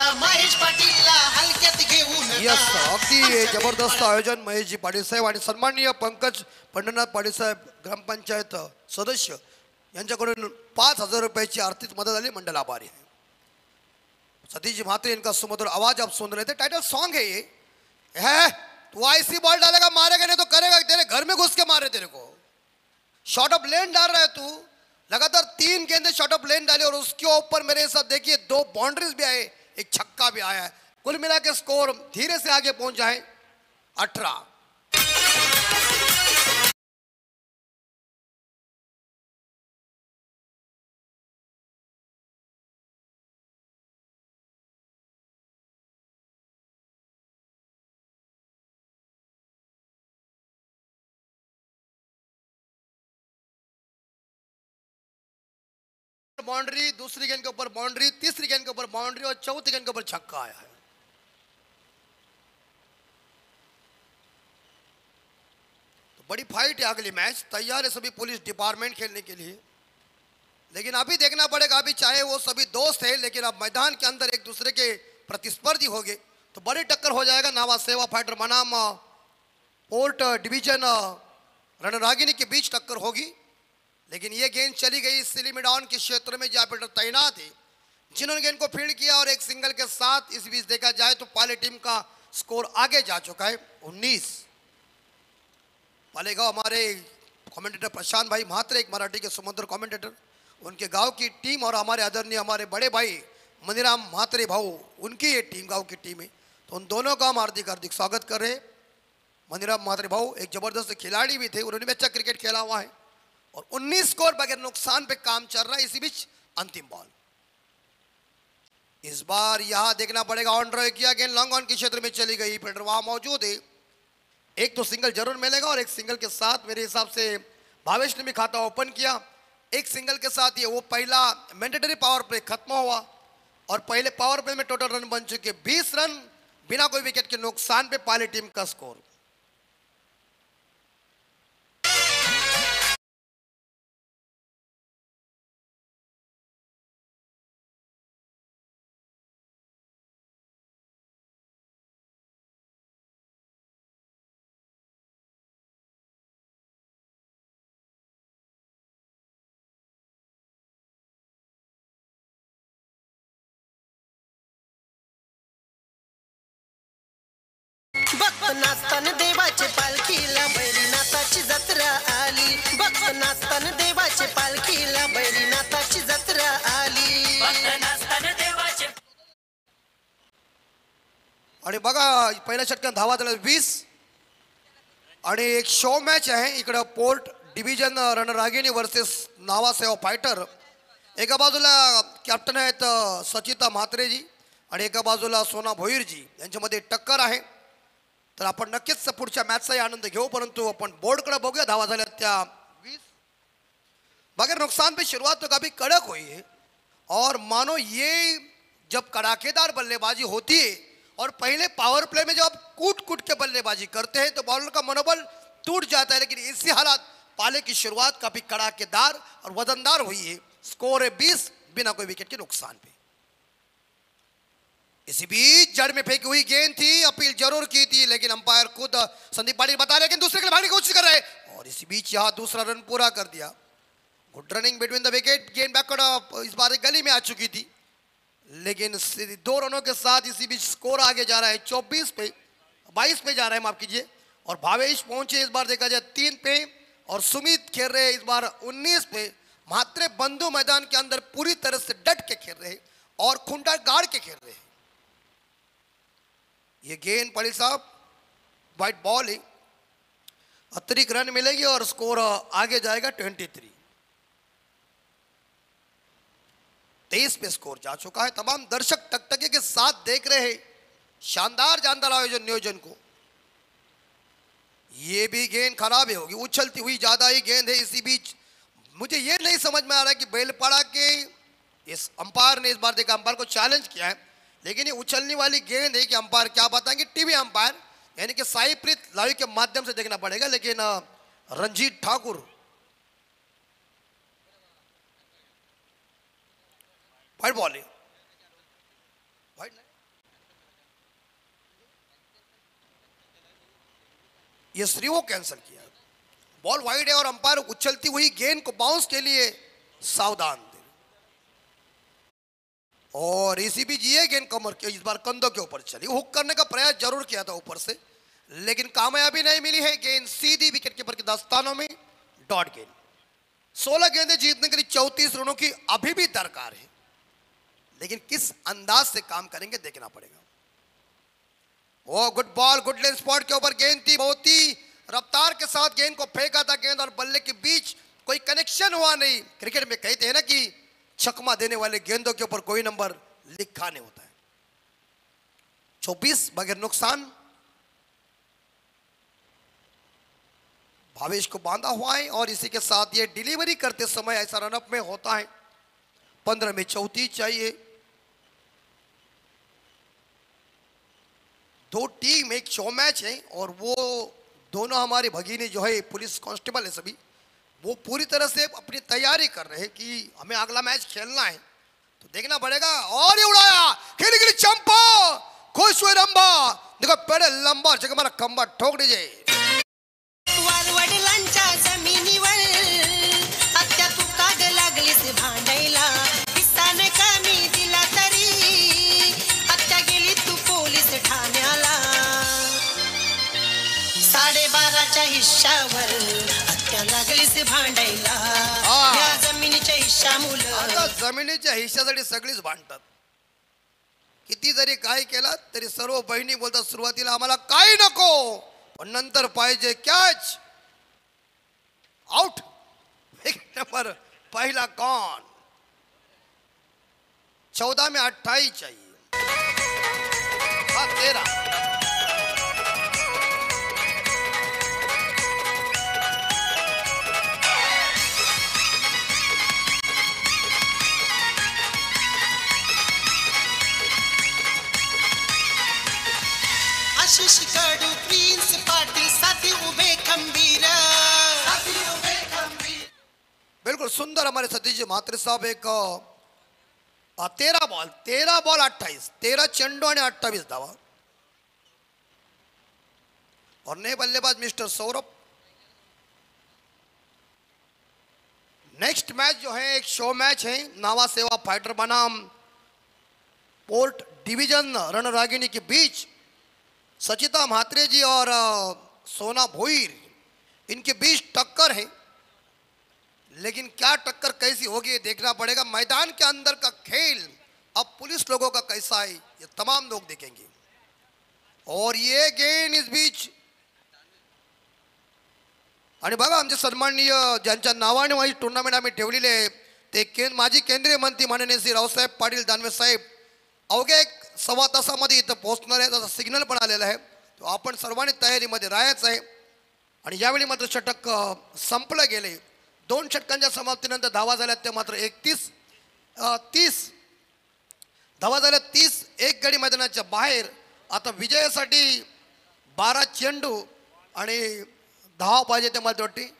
महेश पाटीलला हलक्यात घेऊन यस, अगदी जबरदस्त आयोजन महेशजी पाटील साहेब आणि सन्माननीय पंकज पंढरनाथ पाटील साहेब ग्रामपंचायत सदस्य यांच्याकडून 5,000 रुपयाची आर्थिक मदत आली. मंडल आभारी है. सतीश जी म्हात्रे इनका सुमधुर आवाज आप सुन रहे थे. टाइटल सॉन्ग है ये. है तू आईसी बॉल डालेगा मारेगा नहीं तो करेगा, तेरे घर में घुस के मारे तेरे को. शॉर्ट ऑफ लेन डाल रहा है तू. लगातार 3 गेंदें शॉर्ट ऑफ लेन डाली और उसके ऊपर मेरे साथ देखिए 2 बाउंड्रीज भी आए, एक छक्का भी आया है. कुल मिला के स्कोर धीरे से आगे पहुंच जाए 18. बाउंड्री, दूसरी गेंद के ऊपर बाउंड्री, तीसरी गेंद के ऊपर बाउंड्री और चौथी गेंद के ऊपर छक्का आया है. तो बड़ी फाइट है. अगली मैच तैयार है सभी पुलिस डिपार्टमेंट खेलने के लिए. लेकिन अभी देखना पड़ेगा, अभी चाहे वो सभी दोस्त है लेकिन अब मैदान के अंदर एक दूसरे के प्रतिस्पर्धी हो गए तो बड़ी टक्कर हो जाएगा. नावा सेवा फाइटर बनाम पोर्ट डिवीजन रणरागिनी के बीच टक्कर होगी. लेकिन ये गेंद चली गई सिलीमिडाउन के क्षेत्र में जहाँ पर तैनात है, जिन्होंने गेंद को फील्ड किया और एक सिंगल के साथ इस बीच देखा जाए तो पाले टीम का स्कोर आगे जा चुका है 19. पाले गांव हमारे कमेंटेटर प्रशांत भाई म्हात्रे, एक मराठी के सुमंदर कमेंटेटर, उनके गांव की टीम और हमारे आदरणीय हमारे बड़े भाई मनीराम म्हात्रे भाऊ, उनकी ये टीम गांव की टीम है. तो उन दोनों का हम हार्दिक हार्दिक स्वागत कर रहे हैं. मनीराम म्हात्रे भाऊ एक जबरदस्त खिलाड़ी भी थे, उन्होंने भी अच्छा क्रिकेट खेला हुआ है और 19 स्कोर बगैर नुकसान पे काम चल रहा है. इसी बीच अंतिम बॉल. इस बार यहां देखना पड़ेगा ऑन ड्राइव किया, गेंद लॉन्ग ऑन के क्षेत्र में चली गई. फील्डर वहां मौजूद है. एक तो सिंगल जरूर मिलेगा और एक सिंगल के साथ मेरे हिसाब से भावेश ने भी खाता ओपन किया. एक सिंगल के साथ ये वो पहला मैंडेटरी पावर प्ले खत्म हुआ और पहले पावर प्ले में टोटल रन बन चुके 20 रन बिना कोई विकेट के नुकसान पे पाले टीम का स्कोर. भक्त नाचताना देवाचे पालखीला बैरीनाथाची जत्रा आली. भक्त नाचताना देवाचे पालखीला बैरीनाथाची जत्रा आली. आणि बघा पहिल्या षटकात धावा झाल्या 20 आणि एक शो मॅच आहे इकडं. Port division Ranragini versus Navasheva fighter. एका बाजूला कॅप्टन आहेत सचिता म्हात्रेजी आणि एका बाजूला सोना भोईरजी, यांच्यामध्ये टक्कर आहे. तर आपण नक्कीच पुढच्या मॅचचाही आनंद घेऊ, परंतु अपन बोर्डकडे बघूया. धावा झाल्या त्या 20. बगैर नुकसान पे शुरुआत तो काफी कड़क हुई है और मानो ये जब कड़ाकेदार बल्लेबाजी होती है और पहले पावर प्ले में जब आप कूट कूट के बल्लेबाजी करते हैं तो बॉलर का मनोबल टूट जाता है. लेकिन इसी हालात पाले की शुरुआत काफी कड़ाकेदार और वजनदार हुई है. स्कोर है 20 बिना कोई विकेट के नुकसान पे. इसी बीच जड़ में फेंकी हुई गेंद थी, अपील जरूर की थी लेकिन अंपायर खुद संदीप पाटिल बता रहे हैं कि दूसरे के लिए भागने की कोशिश कर रहे हैं और इसी बीच यहां दूसरा रन पूरा कर दिया. Good running between the wicket. गेंद बैकवर्ड इस बार गली में आ चुकी थी लेकिन 2 रनों के साथ इसी बीच स्कोर आगे जा रहा है 22 पे जा रहा है, माफ कीजिए. और भावेश पहुंचे इस बार देखा जाए 3 पे और सुमित खेल रहे इस बार 19 पे. म्हात्रे बंधु मैदान के अंदर पूरी तरह से डट के खेल रहे और खुंडा गाड़ के खेल रहे. ये गेंद पड़ी साहब वाइट बॉल है. अतिरिक्त रन मिलेगी और स्कोर आगे जाएगा 23। 23 पे स्कोर जा चुका है। तमाम दर्शक टकटके के साथ देख रहे हैं शानदार जानदार आयोजन नियोजन को। ये भी गेंद खराब ही होगी, उछलती हुई ज्यादा ही गेंद है। इसी बीच मुझे ये नहीं समझ में आ रहा है कि बेलपाड़ा के इस अंपायर ने इस बार देखा अंपायर को चैलेंज किया है, लेकिन ये उछलने वाली गेंद है कि अंपायर क्या बताएंगे। टीवी अंपायर यानी कि साई प्रीत लाइव के माध्यम से देखना पड़ेगा। लेकिन रंजीत ठाकुर वाइड बॉल है, वाइड ये श्रीवो कैंसिल किया। बॉल वाइड है और अंपायर उछलती हुई गेंद को बाउंस के लिए सावधान थे। और इसी बीच ये गेंद कमर के इस बार कंधों के ऊपर चली। हुक करने का प्रयास जरूर किया था ऊपर से, लेकिन कामयाबी नहीं मिली है। गेंद सीधी विकेट कीपर के दस्तानों में, डॉट गेंद। 16 गेंदें जीतने के लिए 34 रनों की अभी भी दरकार है, लेकिन किस अंदाज से काम करेंगे देखना पड़ेगा। Oh good ball, good length spot के ऊपर गेंद थी, बहुत ही रफ्तार के साथ गेंद को फेंका था। गेंद और बल्ले के बीच कोई कनेक्शन हुआ नहीं। क्रिकेट में कहते हैं ना कि छक्मा देने वाले गेंदों के ऊपर कोई नंबर लिखा नहीं होता है। 24 बगैर नुकसान। भावेश को बांधा हुआ है और इसी के साथ ये डिलीवरी करते समय ऐसा रनअप में होता है। 15 में 34 चाहिए। दो टीम एक शो मैच है और वो दोनों हमारे भगीनी जो है पुलिस कांस्टेबल है सभी, वो पूरी तरह से अपनी तैयारी कर रहे हैं कि हमें अगला मैच खेलना है, तो देखना पड़ेगा। और ये उड़ाया खेली के लिए चंपा, खुश हुए रंबा, देखो पेड़े लंबा जगह हमारा खंबा ठोक दीजिए। वडिलांच्या जमिनीवर आत्या तू काग लागलीस भांडायला, पिस्ताने कमी दिला तरी आत्या गेली तू पोलीस ठाण्याला। 12.5च्या हिश्श्यावर आत्या लागलीस भांडायला, या जमिनीच्या हिश्श्या मुलं। आता जमिनीच्या हिश्श्यासाठी सगळीच भांडतात। किती जरी काय केलं तरी सर्व बहिणी बोलतात सुरुवातीला आम्हाला काही नको, पण नंतर पाहिजे कॅच। आउट। एक नंबर पहला कौन? 14 में 28 चाहिए। हाँ 13। आशिष कडू प्रिन्स पाटील साथी उभे खंबीर। बिल्कुल सुंदर हमारे सतीश जी म्हात्रे साहब। एक 13 बॉल 28, 13 चेंडू आणि 28 धावा। और नए बल्लेबाज मिस्टर सौरभ। नेक्स्ट मैच जो है एक शो मैच है, नावा सेवा फाइटर बनाम पोर्ट डिवीजन रणरागिनी के बीच। सचिता म्हात्रे जी और सोना भोईर, इनके बीच टक्कर है, लेकिन क्या टक्कर कैसी होगी देखना पड़ेगा। मैदान के अंदर का खेल अब पुलिस लोगों का कैसा है ये तमाम लोग देखेंगे। और ये गेंद इस बीच आणि बघा आमचे सन्माननीय ज्यांच्या नावाने माझी टुर्नामेंट आम्ही ठेवलेली आहे ते माजी केंद्रीय मंत्री माननीय श्री रावसाहेब पाटील दानवे साहेब अवघ्या एक सव्वा तासामध्ये इथं पोहोचणार आहे, त्याचा सिग्नल पण आलेला आहे, तो आपण सर्वांनी तयारीमध्ये राहायचं आहे। आणि यावेळी मात्र षटक संपलं गेले। 2 षटकांच्या समाप्तीनंतर धावा झाल्या त्या मात्र 30 धावा झाल्या 30। एक गडी मैदानाच्या बाहेर। आता विजयासाठी 12 चेंडू आणि धावा पाहिजे ते मला वाटते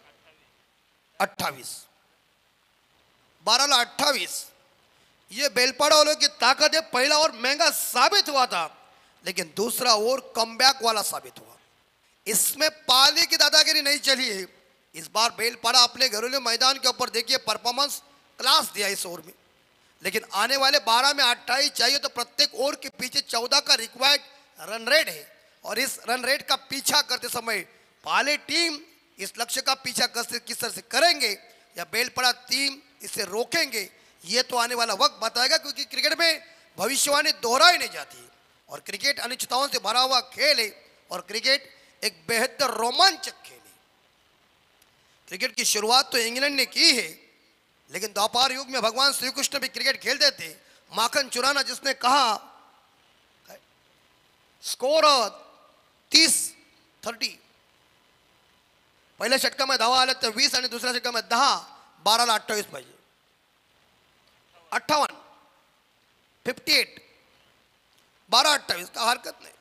28। 12 ला 28। ये बेलपाड़ा वालों की ताकत है। पहला ओवर महंगा साबित हुआ था, लेकिन दूसरा ओवर कमबैक वाला साबित हुआ। इसमें पाली की दादागिरी नहीं चली है। इस बार बेलपाड़ा अपने घरेलू मैदान के ऊपर देखिए परफॉर्मेंस क्लास दिया इस ओवर में, लेकिन आने वाले 12 में 28 चाहिए तो प्रत्येक ओवर के पीछे 14 का रिक्वायर्ड रन रेट है। और इस रन रेट का पीछा करते समय पाली टीम इस लक्ष्य का पीछा किस तरह से करेंगे या बेलपाड़ा टीम इसे रोकेंगे, ये तो आने वाला वक्त बताएगा। क्योंकि क्रिकेट में भविष्यवाणी दोहराई नहीं जाती और क्रिकेट अनिश्चितताओं से भरा हुआ खेल है और क्रिकेट एक बेहतर रोमांचक खेल है। क्रिकेट की शुरुआत तो इंग्लैंड ने की है, लेकिन द्वापर युग में भगवान श्री कृष्ण भी क्रिकेट खेलते थे। माखन चुराना जिसने कहा, स्कोर 30-30, पहिल्या षटकामध्ये धावा आल्या तर 20 आणि दुसऱ्या षटकामध्ये 10, 12ला 28 पाहिजे, 58, 58, 12-28, का हरकत नाही.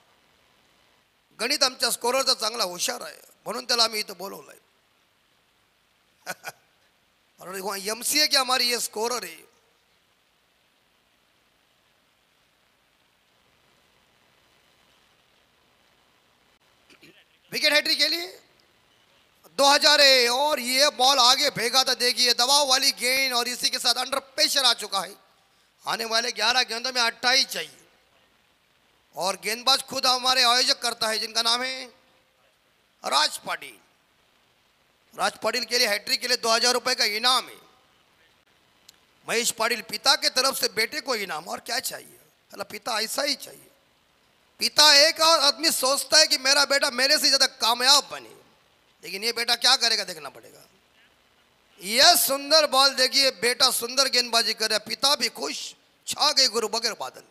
गणित आमच्या स्कोररचा चांगला हुशार आहे, म्हणून त्याला आम्ही इथं बोलवलंय. एमसीए की हमारी ये स्कोरर है. विकेट हैट्रिक के लिए 2000 है और ये बॉल आगे फेंका था. देखिए दबाव वाली गेंद और इसी के साथ अंडर प्रेशर आ चुका है. आने वाले 11 गेंदों में 28 चाहिए और गेंदबाज खुद हमारे आयोजक करता है जिनका नाम है राज पाटिल. राज पाटिल के लिए हैट्रिक के लिए 2000 रुपए का इनाम है. महेश पाटिल पिता के तरफ से बेटे को इनाम, और क्या चाहिए. अल्लाह पिता ऐसा ही चाहिए. पिता एक और आदमी सोचता है कि मेरा बेटा मेरे से ज्यादा कामयाब बने, लेकिन ये बेटा क्या करेगा देखना पड़ेगा. यह सुंदर बॉल देखिए, बेटा सुंदर गेंदबाजी कर रहा है, पिता भी खुश. छा गए गुरु बगैर बादल.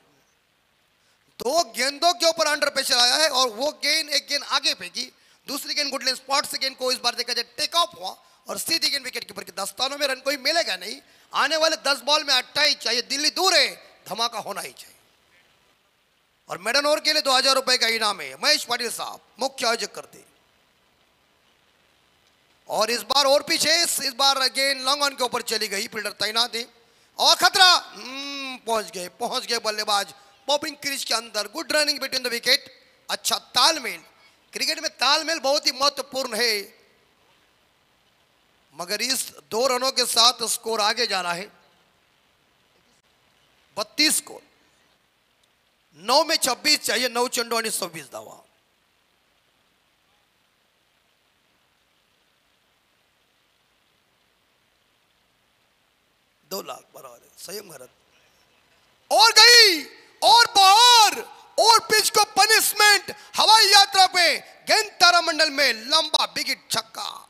2 गेंदों के ऊपर अंडर प्रेशर आया है और वो गेंद, एक गेंद आगे फेंकी, दूसरी गेंद गुडलैंड स्पॉट से गेंद को इस बार देखा जाए टेक ऑफ हुआ और सीधी गेंद विकेट कीपर के दस्तानों में. रन कोई मिलेगा नहीं. आने वाले 10 बॉल में 28 चाहिए. दिल्ली दूर है, धमाका होना ही चाहिए. और मेडन ओवर के लिए 2000 रुपए का इनाम है. महेश पाटिल साहब मुख्य आयोजक करते. और इस बार और पीछे, इस बार गेंद लॉन्ग ऑन के ऊपर चली गई. फील्डर तैनात है और खतरा. पहुंच गए बल्लेबाज पॉपिंग क्रीज के अंदर. Good running between the wicket. अच्छा तालमेल. क्रिकेट में तालमेल बहुत ही महत्वपूर्ण है, मगर इस 2 रनों के साथ स्कोर आगे जा रहा है. 32 स्कोर. 9 में 26 चाहिए. 9 चेंडू आणि 26 धावा. $2 लाख बराबर है. संयम घरत और गई और बाहर और पिच को पनिशमेंट. हवाई यात्रा पे गेंद तारामंडल में लंबा विकेट छक्का.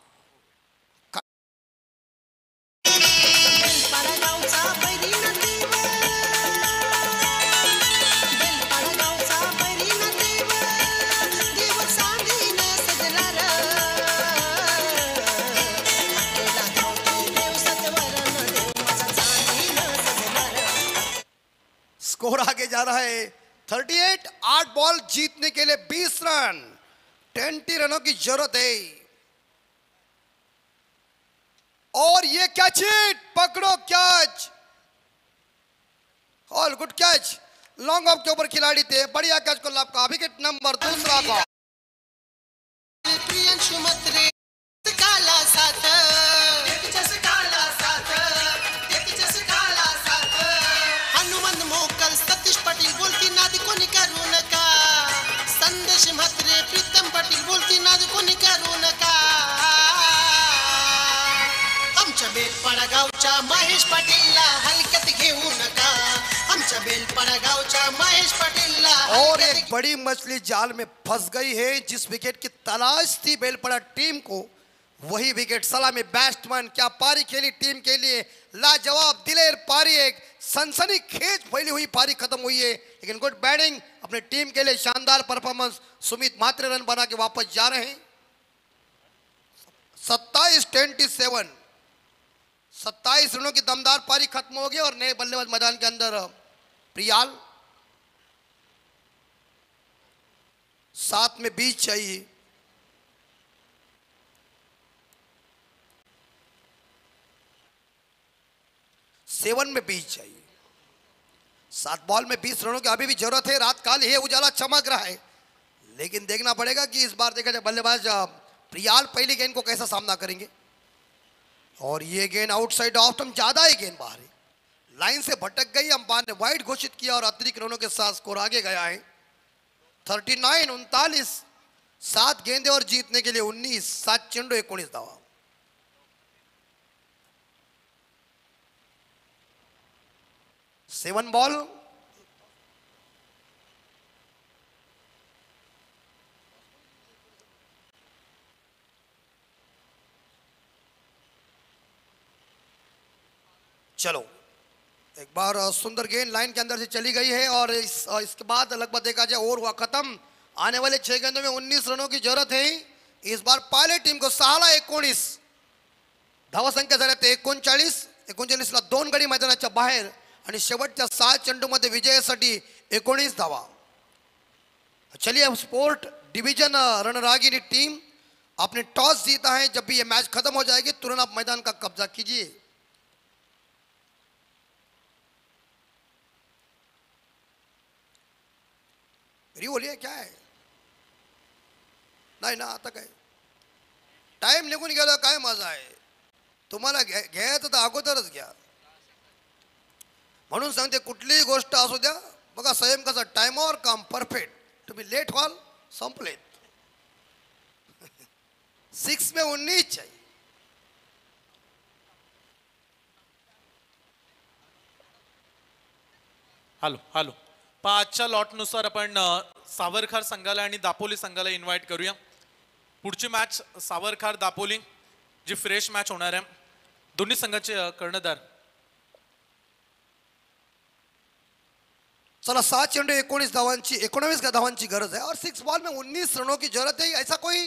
स्कोर आगे जा रहा है 38. 8 बॉल जीतने के लिए 20 रन. 20 रनों की जरूरत है. और ये कैच हिट. पकड़ो catch. All good catch. Long off के ऊपर खिलाड़ी थे. बढ़िया कैच को लाभ का. विकेट नंबर 2 का. प्रियंशु मत्रे काला साथ हनुमंत मोकल सतीश पाटील बोलती नाद कोणी करू नका. संदेश म्हात्रे प्रीतम पाटील बोलती नाद कोणी करू नका. आमच्या बेलपाडा गावच्या महेश पाटीलला हलक्यात घेऊ नका. आमच्या बेलपाडा गावच्या महेश पाटीलला. और एक बड़ी मछली जाल में फंस गई है. जिस विकेट की तलाश थी बेलपड़ा टीम को, वही विकेट. सलामी बैट्समैन. क्या पारी खेली टीम के लिए. लाजवाब दिलेर पारी. एक सनसनीखेज फैली हुई पारी खत्म हुई है, लेकिन गुड बैटिंग अपने टीम के लिए. शानदार परफॉर्मेंस. सुमित म्हात्रे रन बना के वापस जा रहे हैं. 27-27. 27 रनों की दमदार पारी खत्म हो गई और नए बल्लेबाज मैदान के अंदर. प्रियाल. 7 में 20 चाहिए. सेवन में 20 चाहिए. 7 बॉल में 20 रनों की अभी भी जरूरत है. रात काल है, उजाला चमक रहा है, लेकिन देखना पड़ेगा कि इस बार देखा जाए बल्लेबाज प्रियाल पहली गेंद को कैसा सामना करेंगे. और ये गेंद आउटसाइड ऑफ स्टंप. ज्यादा ही गेंद बाहर है, लाइन से भटक गई. अंपायर ने वाइड घोषित किया और अतिरिक्त रनों के साथ स्कोर आगे गया है 39-39. 7 गेंदे और जीतने के लिए 19. 7 चेंडू 19 धावा. सेवन बॉल. चलो एक बार सुंदर गेंद लाइन के अंदर से चली गई है और इसके बाद लगभग देखा जाए ओवर हुआ खत्म। आने वाले 6 गेंदों में 19 रनों की जरूरत है। इस बार पायलट टीम को 19 धावसंख्या झाल्या ते 39ला 2 गडी मैदानाच्या बाहेर आणि शेवटच्या 6 चेंडूमध्ये विजयासाठी 19 धावा। चलिए स्पोर्ट डिवीजन रणरागिनी टीम आपने टॉस जीता है। जब भी ये मैच खत्म हो जाएगी तुरंत आप मैदान का कब्जा कीजिए। बोलिए क्या है? नाही ना आता काय टाइम निघून गेला काय मजा आहे? तुम्हाला घ्यायचं तर अगोदरच घ्या म्हणून सांगते कुठलीही गोष्ट असू द्या बघा स्वयं कसा टाइमवर काम परफेक्ट। तुम्ही लेट व्हाल संपलेत। 6 में 19 चाहिए। हॅलो हॅलो पाचच्या लॉटनुसार आपण सावरखार संघाला आणि दापोली संघाला इन्व्हाइट करूया। पुढची मॅच सावरखार दापोली जी फ्रेश मॅच होणार आहे। दोन्ही संघाचे कर्णधार चला 7 चेंडू 19 धावांची गरज है और 6 बॉल में 19 रनों की जरूरत है। ऐसा कोई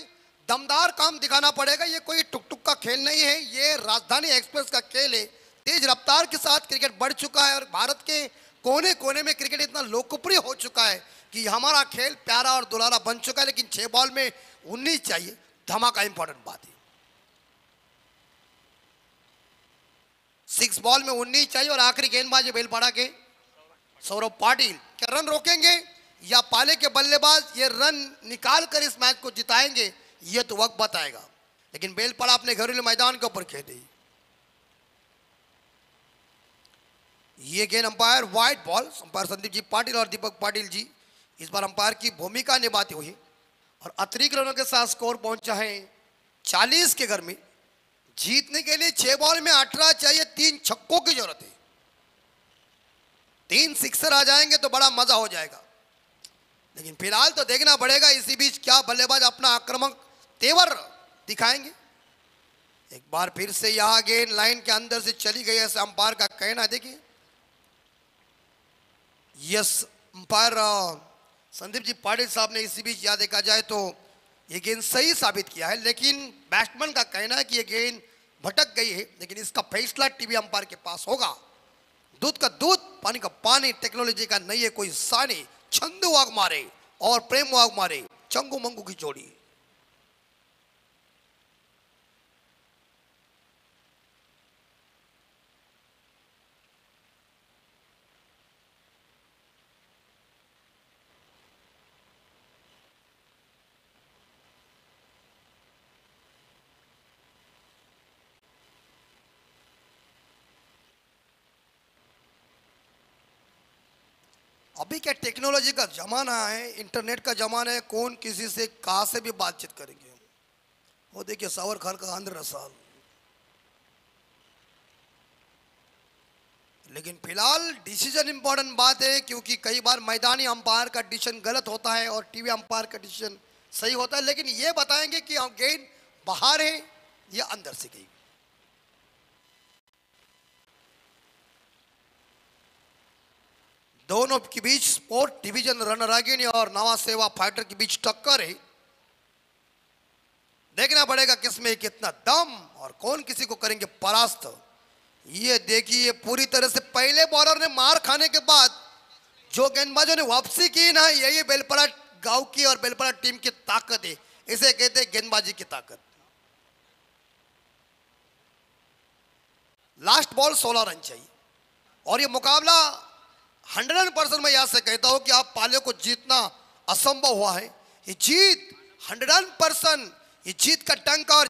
दमदार काम दिखाना पड़ेगा। ये कोई टुक टुक का खेल नहीं है, ये राजधानी एक्सप्रेस का खेल है। तेज रफ्तार के साथ क्रिकेट बढ़ चुका है और भारत के कोने कोने में क्रिकेट इतना लोकप्रिय हो चुका है कि हमारा खेल प्यारा और दुलारा बन चुका है। लेकिन 6 बॉल में 19 चाहिए, धमाका इंपॉर्टेंट बात है। 6 बॉल में 19 चाहिए और आखिरी गेंदबाज बेलपाड़ा के सौरभ पाटिल। क्या रन रोकेंगे या पाले के बल्लेबाज ये रन निकाल कर इस मैच को जिताएंगे ये तो वक्त बताएगा। लेकिन बेलपाड़ा अपने घरेलू मैदान के ऊपर खेले। ये गेंद umpire wide ball. Umpire Sandeep ji Patil और दीपक पाटिल जी इस बार अंपायर की भूमिका निभाते हुए और अतिरिक्त रनों के साथ स्कोर पहुंचा है 40 के घर में। जीतने के लिए 6 बॉल में 18 चाहिए, 3 छक्कों की जरूरत है। 3 सिक्सर आ जाएंगे तो बड़ा मजा हो जाएगा। लेकिन फिलहाल तो देखना पड़ेगा इसी बीच क्या बल्लेबाज अपना आक्रामक तेवर दिखाएंगे। एक बार फिर से यहां गेंद लाइन के अंदर से चली गई ऐसा अंपायर का कहना। देखिए यस अंपायर संदीप जी पाटिल साहब ने इसी बीच याद देखा जाए तो ये गेंद सही साबित किया है। लेकिन बैट्समैन का कहना है कि ये गेंद भटक गई है। लेकिन इसका फैसला टीवी अंपायर के पास होगा। दूध का दूध पानी का पानी टेक्नोलॉजी का नहीं है कोई सानी। छंदू वाघमारे और प्रेम वाघमारे चंगू मंगू की जोड़ी। अभी क्या टेक्नोलॉजी का जमाना है, इंटरनेट का जमाना है। कौन किसी से कहां से भी बातचीत करेंगे। वो देखिए सावरखार का आंध्र रसाल। लेकिन फिलहाल डिसीजन इंपॉर्टेंट बात है क्योंकि कई बार मैदानी अंपायर का डिसीजन गलत होता है और टीवी अंपायर का डिसीजन सही होता है। लेकिन ये बताएंगे कि गेंद बाहर है या अंदर से गई। दोनों के बीच स्पोर्ट डिवीजन रणरागिनी और नवा सेवा फाइटर के बीच टक्कर है। देखना पड़ेगा किसमें कितना दम और कौन किसी को करेंगे परास्त। ये देखिए पूरी तरह से पहले बॉलर ने मार खाने के बाद जो गेंदबाजों ने वापसी की ना, यही बेलपड़ा गांव की और बेलपड़ा टीम की ताकत है। इसे कहते हैं गेंदबाजी की ताकत। लास्ट बॉल 16 रन चाहिए और ये मुकाबला 100% मैं यहां से कहता हूं कि आप पाले को जीतना असंभव हुआ है। ये जीत 100% ये जीत का टंका और